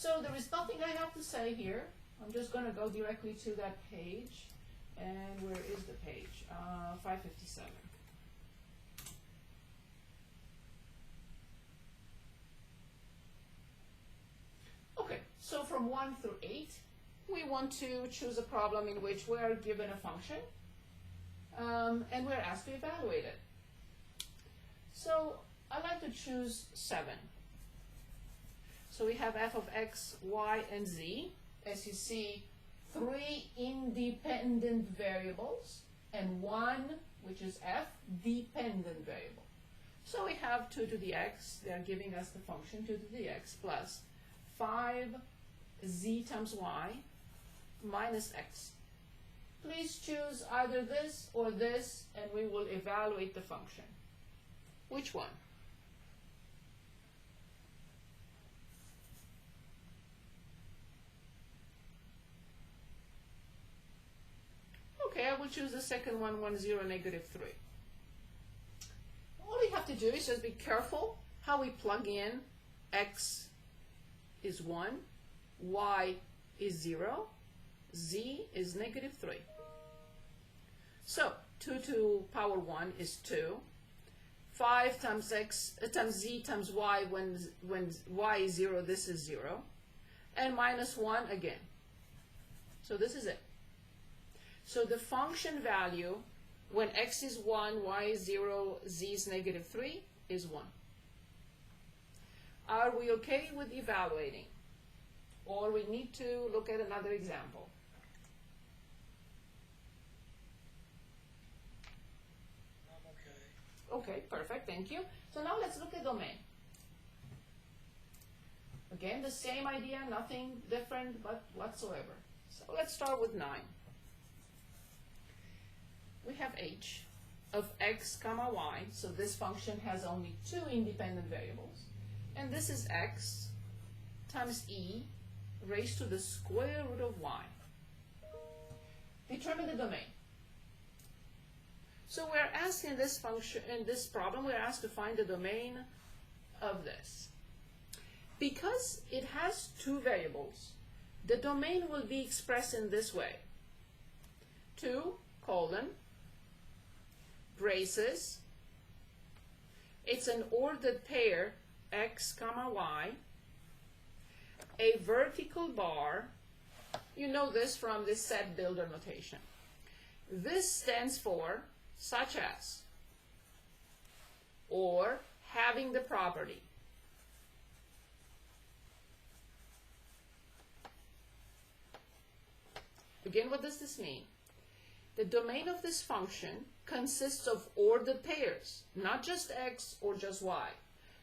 So there is nothing I have to say here. I'm just going to go directly to that page. And where is the page? 557. Okay, so from 1 through 8, we want to choose a problem in which we are given a function, and we're asked to evaluate it. So I like to choose 7. So we have f of x, y, and z. As you see, 3 independent variables, and 1, which is f, dependent variable. So we have 2 to the x, they're giving us the function 2 to the x, plus 5z times y minus x. Please choose either this or this, and we will evaluate the function. Which one? Okay, I will choose the second one, 1, 0, negative 3. All we have to do is just be careful how we plug in. X is 1, y is 0, z is negative 3. So 2 to power 1 is 2. 5 times x times z times y, when y is 0, this is 0. And minus 1 again. So this is it. So the function value when x is 1, y is 0, z is negative 3 is 1. Are we okay with evaluating? Or we need to look at another example? I'm okay. Okay, perfect, thank you. So now let's look at domain. Again, the same idea, nothing different but whatsoever. So let's start with 9. We have h of x comma y, so this function has only 2 independent variables. And this is x times e raised to the square root of y. Determine the domain. So we're asked in this function, in this problem, we're asked to find the domain of this. Because it has 2 variables, the domain will be expressed in this way. 2 colon braces. It's an ordered pair, x comma y, a vertical bar. You know this from the set builder notation. This stands for such as, or having the property. Again, what does this mean? The domain of this function consists of ordered pairs, not just x or just y.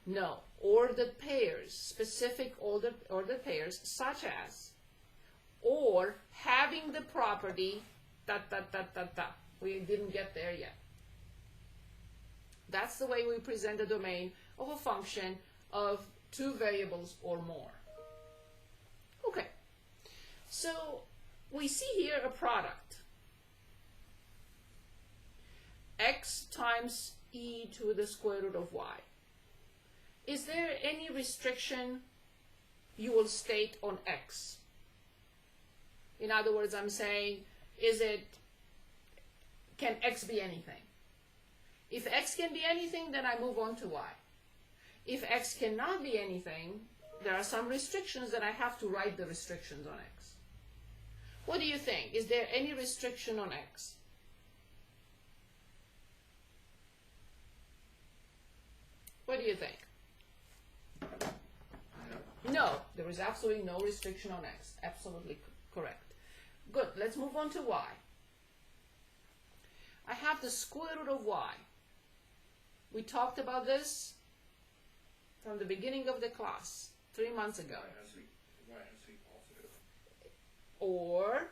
No, ordered pairs, specific ordered pairs, such as, or having the property, dot, dot, dot, dot, dot. We didn't get there yet. That's the way we present the domain of a function of 2 variables or more. Okay, so we see here a product. X times e to the square root of y. Is there any restriction you will state on x? In other words, I'm saying, can x be anything? If x can be anything, then I move on to y. If x cannot be anything, there are some restrictions that I have to write the restrictions on x. What do you think? Is there any restriction on x? What do you think? No, there is absolutely no restriction on x. Absolutely correct. Good, let's move on to y. I have the square root of y. We talked about this from the beginning of the class, 3 months ago. Y has to be positive. Or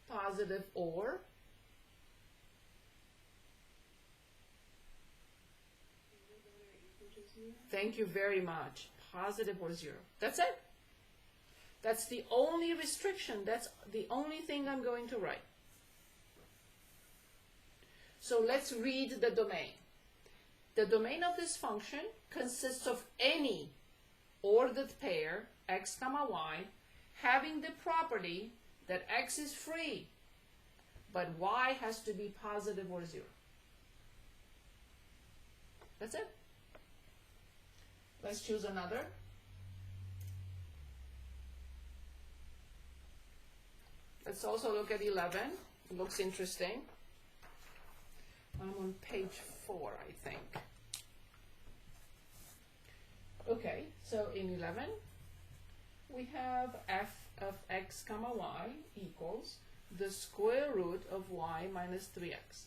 positive or thank you very much. Positive or 0. That's it. That's the only restriction. That's the only thing I'm going to write. So let's read the domain. The domain of this function consists of any ordered pair x comma y having the property that x is free, but y has to be positive or 0. That's it. Let's choose another. Let's also look at 11. It looks interesting. I'm on page 4, I think. Okay, so in 11, we have f of x comma y equals the square root of y minus 3x.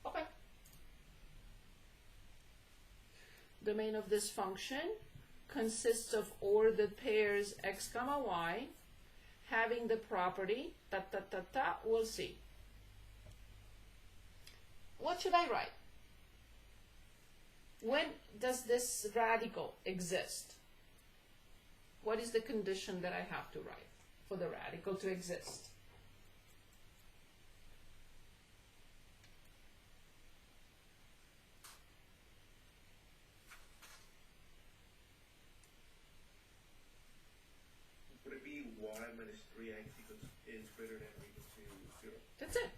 Okay. Domain of this function consists of ordered pairs x comma y having the property we'll see. What should I write? When does this radical exist? What is the condition that I have to write for the radical to exist? Would it be y minus 3x is greater than or equal to 0? That's it.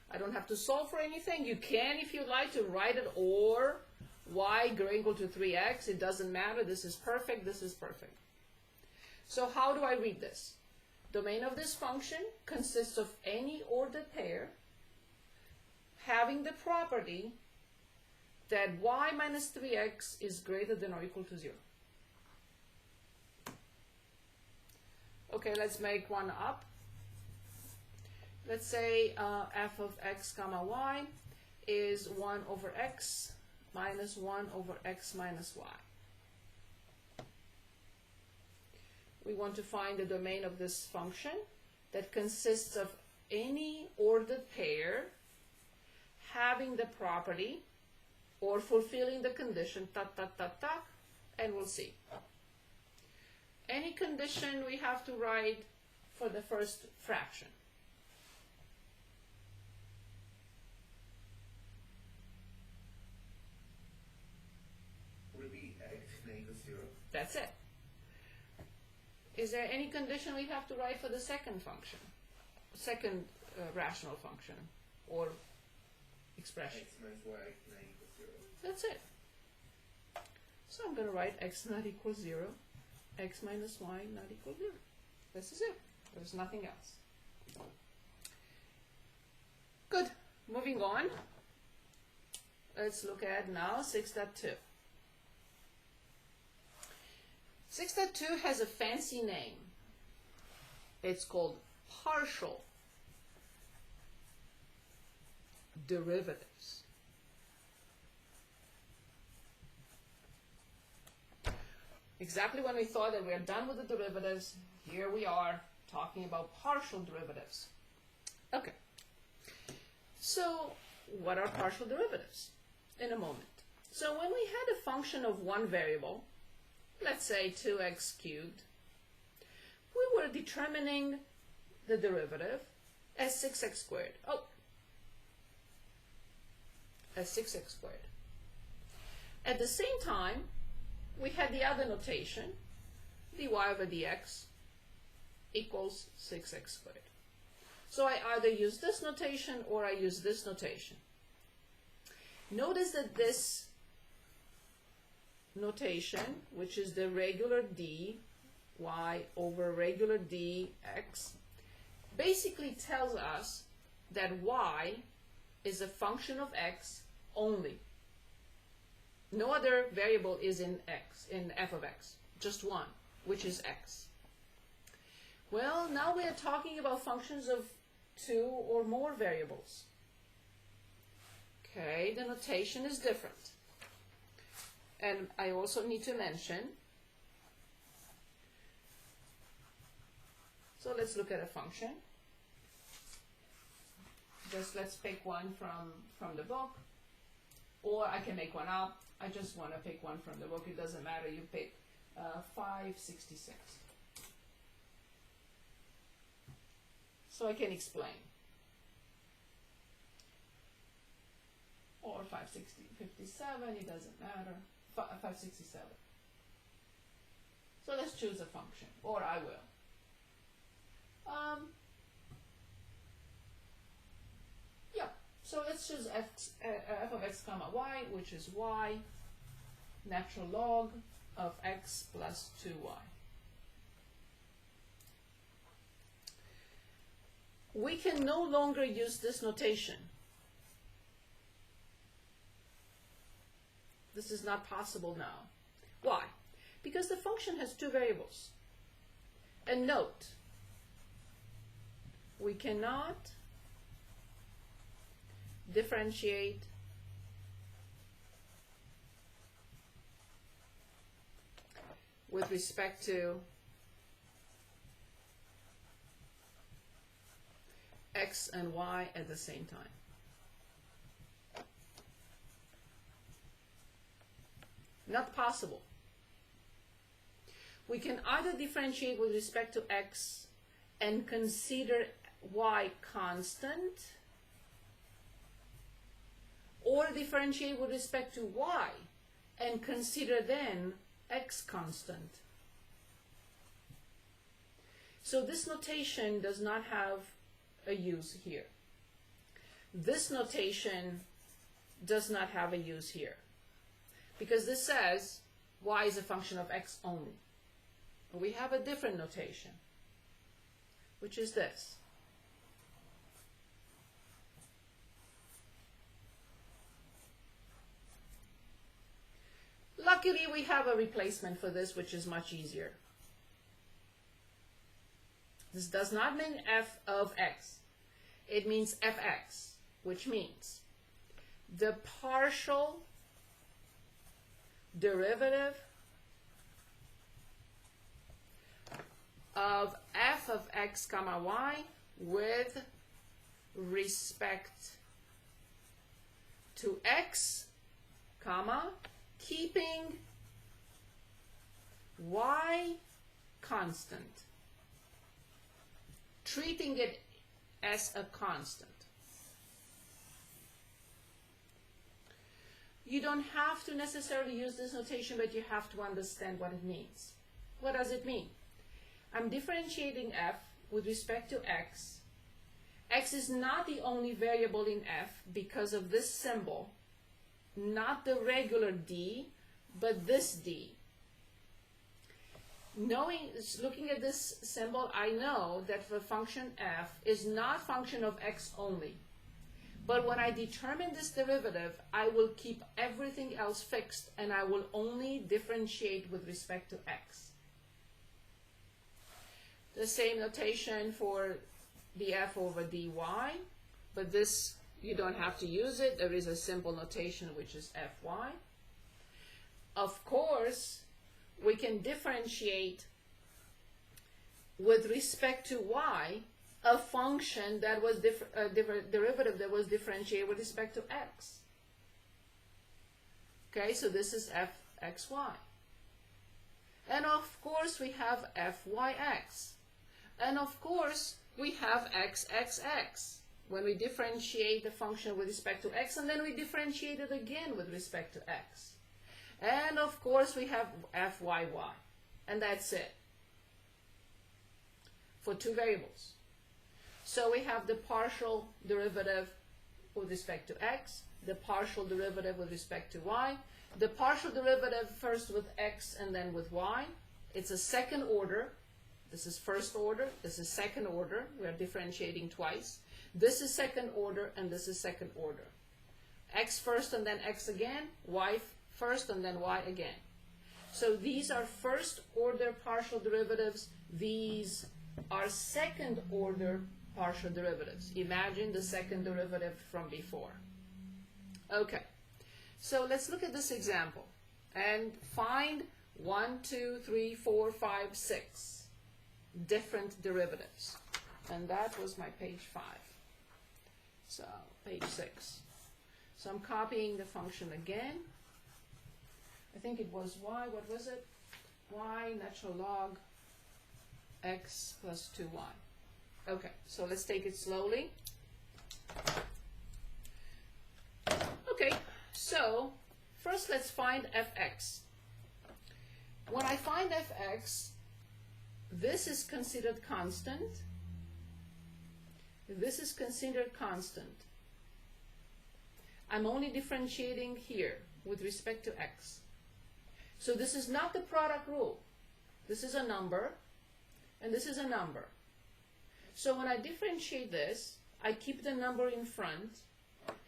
I don't have to solve for anything. You can, if you like, to write it or y greater than or equal to 3x. It doesn't matter. This is perfect. This is perfect. So how do I read this? Domain of this function consists of any ordered pair having the property that y minus 3x is greater than or equal to 0. Okay, let's make one up. Let's say f of x comma y is 1 over x minus 1 over x minus y. We want to find the domain of this function that consists of any ordered pair having the property or fulfilling the condition and we'll see. Any condition we have to write for the first fraction. Would it be x equals 0? That's it. Is there any condition we have to write for the second function? Second rational function or expression? X minus y not equals 0. That's it. So I'm going to write x not equals 0, x minus y not equal 0. This is it. There's nothing else. Good. Moving on. Let's look at now 6.2. 6.2 has a fancy name. It's called partial derivatives. Exactly when we thought that we are done with the derivatives, here we are talking about partial derivatives. Okay. So what are partial derivatives? In a moment. So when we had a function of one variable, let's say 2x cubed, we were determining the derivative as 6x squared. Oh, as 6x squared. At the same time, we had the other notation, dy over dx equals 6x squared. So I either use this notation or I use this notation. Notice that this notation, which is the regular dy over regular dx, basically tells us that y is a function of x only. No other variable is in f of x, just one, which is x. Well, now we are talking about functions of two or more variables. Okay, the notation is different. And I also need to mention, so let's look at a function. Just let's pick one from the book, or I can make one up. I just want to pick one from the book. It doesn't matter. You pick 566. So I can explain. 557, it doesn't matter. 567. So let's choose a function, or I will. Yeah, so let's choose f of x comma y, which is y, natural log of x plus 2y. We can no longer use this notation. This is not possible now. Why? Because the function has two variables. And note, we cannot differentiate with respect to x and y at the same time. Not possible. We can either differentiate with respect to x and consider y constant, or differentiate with respect to y and consider then x constant. So this notation does not have a use here. This notation does not have a use here, because this says y is a function of x only. We have a different notation, which is this. Luckily, we have a replacement for this, which is much easier. This does not mean f of x. It means fx, which means the partial derivative of f of x comma y with respect to x, comma, keeping y constant, treating it as a constant. You don't have to necessarily use this notation, but you have to understand what it means. What does it mean? I'm differentiating f with respect to x. X is not the only variable in f because of this symbol, not the regular d, but this d. Looking at this symbol, I know that the function f is not function of x only. But when I determine this derivative, I will keep everything else fixed, and I will only differentiate with respect to x. The same notation for the f over dy, but this, you don't have to use it. There is a simple notation, which is fy. Of course, we can differentiate with respect to y a function that was derivative that was differentiated with respect to x. Okay, so this is fxy. And of course, we have fyx. And of course, we have xxx when we differentiate the function with respect to x, and then we differentiate it again with respect to x. And of course, we have fyy. And that's it for two variables. So we have the partial derivative with respect to x, the partial derivative with respect to y, the partial derivative first with x and then with y. It's a second order. This is first order, this is second order. We are differentiating twice. This is second order, and this is second order. X first and then x again, y first and then y again. So these are first order partial derivatives. These are second order partial derivatives. Imagine the second derivative from before. Okay, so let's look at this example and find 1, 2, 3, 4, 5, 6 different derivatives. And that was my page 5. So page 6. So I'm copying the function again. I think it was y, what was it? Y natural log x plus 2y. Okay, so let's take it slowly. Okay, So first let's find fx. When I find fx, this is considered constant. This is considered constant. I'm only differentiating here with respect to x. So this is not the product rule. This is a number, and this is a number. So when I differentiate this, I keep the number in front,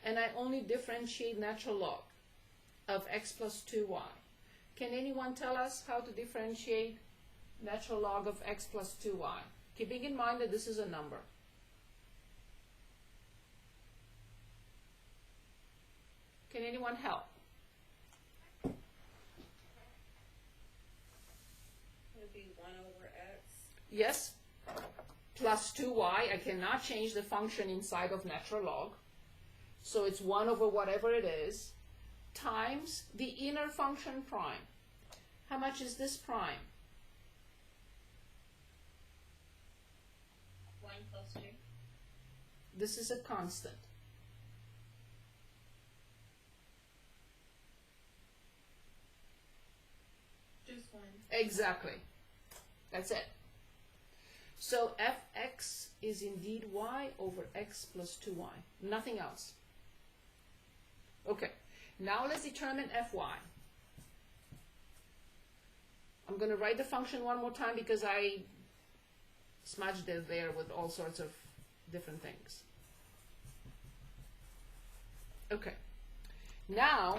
and I only differentiate natural log of x plus 2y. Can anyone tell us how to differentiate natural log of x plus 2y? Keeping in mind that this is a number. Can anyone help? It would be 1 over x. Yes, plus 2y. I cannot change the function inside of natural log. So it's 1 over whatever it is, times the inner function prime. How much is this prime? 1 plus 2. This is a constant. Just 1. Exactly. That's it. So fx is indeed y over x plus 2y. Nothing else. Okay. Now let's determine fy. I'm going to write the function one more time because I smudged it there with all sorts of different things. Okay. Now,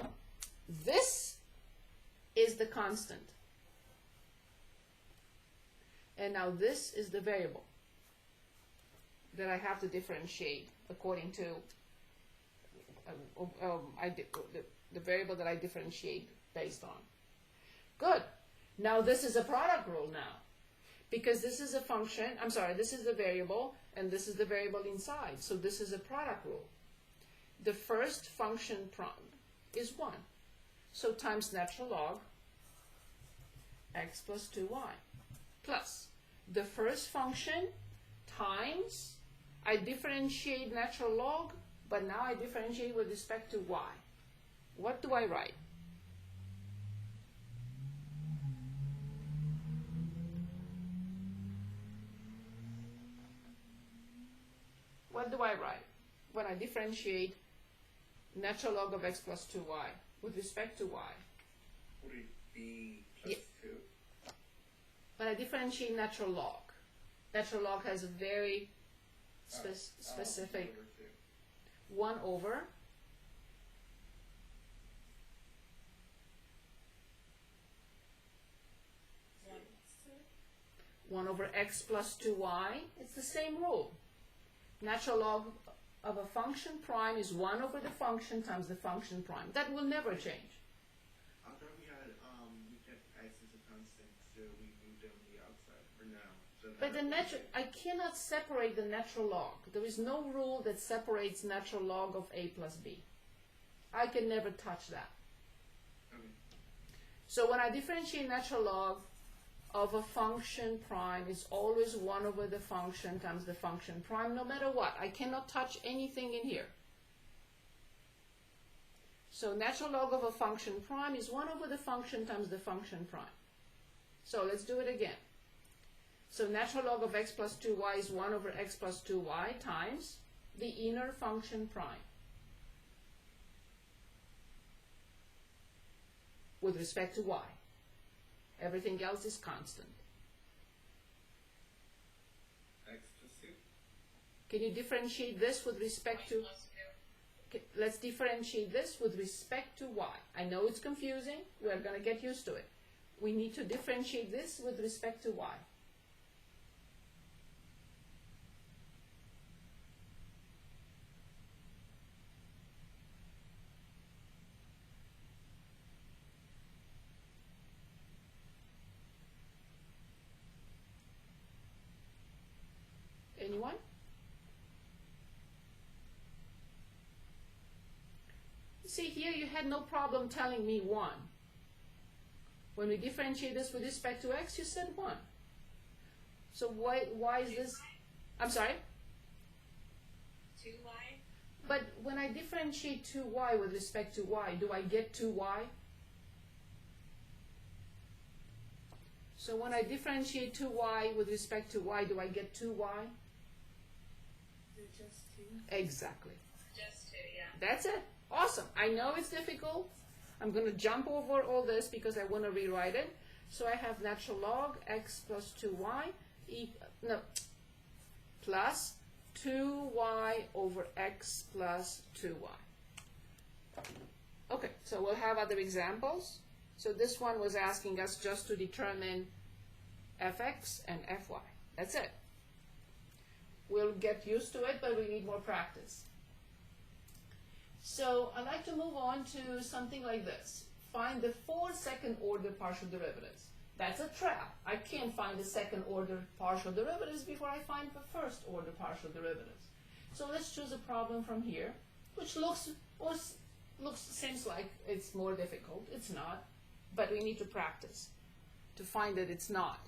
this is the constant. And now this is the variable that I have to differentiate according to the variable that I differentiate based on. Good. Now this is a product rule now, because this is a function, I'm sorry, this is the variable, and this is the variable inside. So this is a product rule. The first function is 1. So times natural log x plus 2y plus the first function times, I differentiate natural log, but now I differentiate with respect to y. What do I write? What do I write when I differentiate natural log of x plus 2y with respect to y? Would it be plus 2? When I differentiate natural log has a very specific Over 2. 1 over x plus 2y. It's the same rule. Natural log of a function prime is 1 over the function times the function prime. That will never change. I thought we kept x as a constant, so we moved it on the outside, or now. So But I cannot separate the natural log. There is no rule that separates natural log of a plus b. I can never touch that. Okay. So when I differentiate natural log of a function prime, it's always 1 over the function times the function prime, no matter what. I cannot touch anything in here. So natural log of a function prime is 1 over the function times the function prime. So let's do it again. So natural log of x plus 2y is 1 over x plus 2y times the inner function prime with respect to y. Everything else is constant. X plus 2. Can you differentiate this with respect to... Let's differentiate this with respect to y. I know it's confusing. We're going to get used to it. We need to differentiate this with respect to y. Anyone? See, here you had no problem telling me 1. When we differentiate this with respect to x, you said 1. So why is this? I'm sorry? 2y? But when I differentiate 2y with respect to y, do I get 2y? So when I differentiate 2y with respect to y, do I get 2y? Is it just 2? Exactly. Just 2, yeah. That's it. Awesome. I know it's difficult. I'm going to jump over all this because I want to rewrite it. So I have natural log x plus 2y plus 2y over x plus 2y. Okay, so we'll have other examples. So this one was asking us just to determine fx and fy. That's it. We'll get used to it, but we need more practice. So I'd like to move on to something like this. Find the 4 second-order partial derivatives. That's a trap. I can't find the second-order partial derivatives before I find the first-order partial derivatives. So let's choose a problem from here, which seems like it's more difficult. It's not, but we need to practice to find that it's not.